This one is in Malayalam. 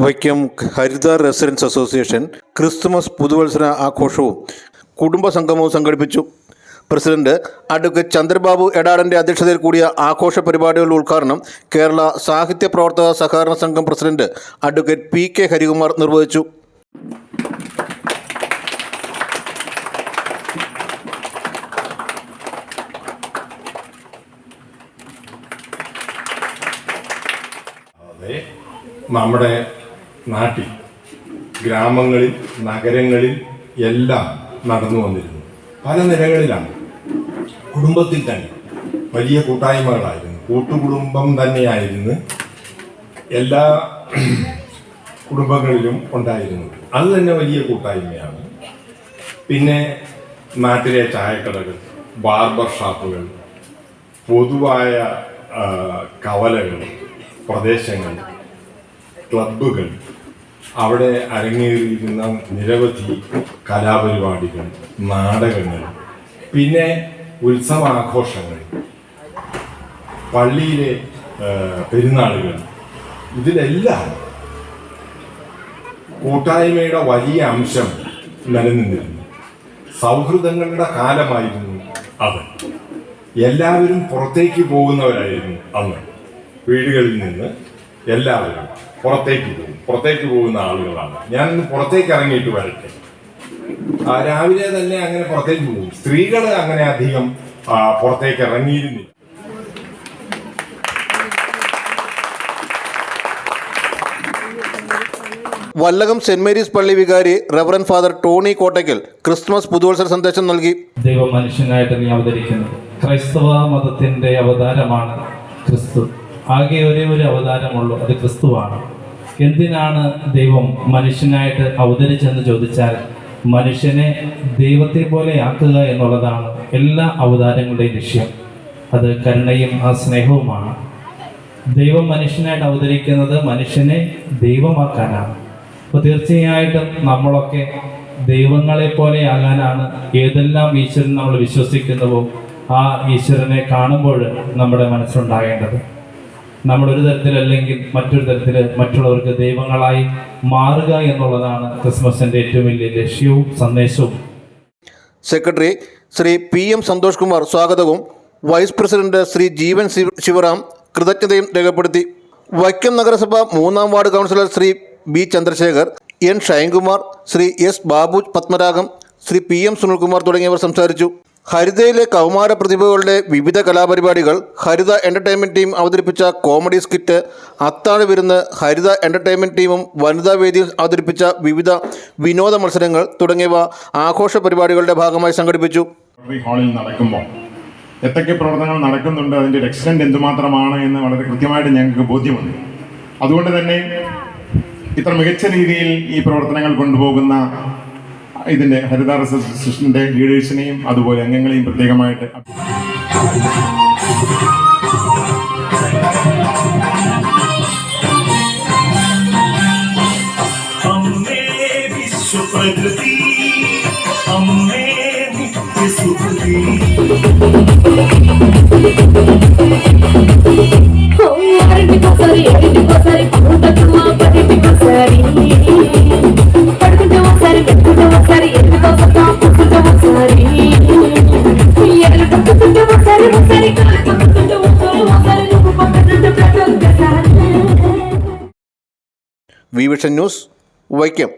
വൈക്കം ഹരിത റെസിഡൻസ് അസോസിയേഷൻ ക്രിസ്തുമസ് പുതുവത്സര ആഘോഷവും കുടുംബ സംഗമവും സംഘടിപ്പിച്ചു. പ്രസിഡന്റ് അഡ്വക്കേറ്റ് ചന്ദ്രബാബു എടാടൻ്റെ അധ്യക്ഷതയിൽ കൂടിയ ആഘോഷ പരിപാടികളുടെ ഉദ്ഘാടനം കേരള സാഹിത്യ പ്രവർത്തക സഹകരണ സംഘം പ്രസിഡന്റ് അഡ്വക്കേറ്റ് PK ഹരികുമാർ നിർവഹിച്ചു. നമ്മുടെ നാട്ടിൽ ഗ്രാമങ്ങളിൽ നഗരങ്ങളിൽ എല്ലാം നടന്നു വന്നിരുന്നു. പല നിലകളിലാണ്. കുടുംബത്തിൽ തന്നെ വലിയ കൂട്ടായ്മകളായിരുന്നു, കൂട്ടുകുടുംബം തന്നെയായിരുന്നു എല്ലാ കുടുംബങ്ങളിലും ഉണ്ടായിരുന്നത്. അത് തന്നെ വലിയ കൂട്ടായ്മയാണ്. പിന്നെ നാട്ടിലെ ചായക്കടകൾ, ബാർബർ ഷാപ്പുകൾ, പൊതുവായ കവലകൾ, പ്രദേശങ്ങൾ, ക്ലബ്ബുകൾ, അവിടെ അരങ്ങേറിയിരുന്ന നിരവധി കലാപരിപാടികൾ, നാടകങ്ങൾ, പിന്നെ ഉത്സവാഘോഷങ്ങൾ, പള്ളിയിലെ പെരുന്നാളുകൾ, ഇതിലെല്ലാം കൂട്ടായ്മയുടെ വലിയ അംശം നിലനിന്നിരുന്നു. സൗഹൃദങ്ങളുടെ കാലമായിരുന്നു അത്. എല്ലാവരും പുറത്തേക്ക് പോകുന്നവരായിരുന്നു അന്ന്. വീടുകളിൽ നിന്ന് എല്ലാവരും പുറത്തേക്ക് പോകുന്ന ആളുകളാണ്. ഞാനിന്ന് പുറത്തേക്ക് ഇറങ്ങിയിട്ട് വരട്ടെ. രാവിലെ തന്നെ അങ്ങനെ പുറത്തേക്ക് പോകും. സ്ത്രീകൾ അങ്ങനെ അധികം പുറത്തേക്ക് ഇറങ്ങിയിരുന്നില്ല. വല്ലകം സെന്റ് മേരീസ് പള്ളി വികാരി reverend father Tony Kottakkal Christmas പുതുവത്സര സന്ദേശം നൽകി. ദൈവം മനുഷ്യനായിട്ട് നീ അവതരിക്കുന്നത് ക്രൈസ്തവ മതത്തിന്റെ അവതാരമാണ് ക്രിസ്തു. ആകെ ഒരേ ഒരു അവതാരമുള്ളൂ, അത് ക്രിസ്തുവാണ്. എന്തിനാണ് ദൈവം മനുഷ്യനായിട്ട് അവതരിച്ചെന്ന് ചോദിച്ചാൽ മനുഷ്യനെ ദൈവത്തെ പോലെ ആക്കുക എന്നുള്ളതാണ് എല്ലാ അവതാരങ്ങളുടെയും ലക്ഷ്യം. അത് കരുണയും ആ സ്നേഹവുമാണ്. ദൈവം മനുഷ്യനായിട്ട് അവതരിക്കുന്നത് മനുഷ്യനെ ദൈവമാക്കാനാണ്. അപ്പോൾ തീർച്ചയായിട്ടും നമ്മളൊക്കെ ദൈവങ്ങളെ പോലെ ആകാനാണ് ഏതെല്ലാം ഈശ്വരൻ നമ്മൾ വിശ്വസിക്കുന്നുവോ ആ ഈശ്വരനെ കാണുമ്പോൾ നമ്മുടെ മനസ്സുണ്ടാകേണ്ടത്. നമ്മളൊരു തരത്തിലല്ലെങ്കിൽ മറ്റൊരു തരത്തിൽ മറ്റുള്ളവർക്ക് ദൈവങ്ങളായി മാറുക എന്നുള്ളതാണ് ക്രിസ്മസിൻ്റെ ഏറ്റവും വലിയ ലക്ഷ്യവും സന്ദേശവും. സെക്രട്ടറി ശ്രീ PM സന്തോഷ് കുമാർ സ്വാഗതവും വൈസ് പ്രസിഡന്റ് ശ്രീ ജീവൻ ശിവറാം കൃതജ്ഞതയും രേഖപ്പെടുത്തി. വൈക്കം നഗരസഭ 3-ാം ward councillor Shri B Chandrasekhar, N Shinekumar, Shri S Babu Padmaragam, Shri PM Sunilkumar തുടങ്ങിയവർ സംസാരിച്ചു. ഹരിതയിലെ കൗമാര പ്രതിഭകളുടെ വിവിധ കലാപരിപാടികൾ, ഹരിത എൻ്റർടൈൻമെൻറ്റ് ടീം അവതരിപ്പിച്ച കോമഡി സ്കിറ്റ്, അത്താഴ വിരുന്ന്, ഹരിത എൻ്റർടൈൻമെൻറ്റ് ടീമും വനിതാ വേദിയിൽ അവതരിപ്പിച്ച വിവിധ വിനോദ മത്സരങ്ങൾ തുടങ്ങിയവ ആഘോഷ പരിപാടികളുടെ ഭാഗമായി സംഘടിപ്പിച്ചു. ഹാളിൽ നടക്കുമ്പോൾ എന്തൊക്കെ പ്രവർത്തനങ്ങൾ നടക്കുന്നുണ്ട്, അതിൻ്റെ ഒരു എക്സ്റ്റെൻറ്റ് എന്തുമാത്രമാണ് എന്ന് വളരെ കൃത്യമായിട്ട് ഞങ്ങൾക്ക് ബോധ്യമുണ്ട്. അതുകൊണ്ട് തന്നെ ഇത്ര മികച്ച രീതിയിൽ ഈ പ്രവർത്തനങ്ങൾ കൊണ്ടുപോകുന്ന ഇതിൻ്റെ ഹരിത അസോസിയേഷൻ്റെ ലീഡേഴ്സിനെയും അതുപോലെ അംഗങ്ങളെയും പ്രത്യേകമായിട്ട് വിഷൻ ന്യൂസ് വൈക്കം.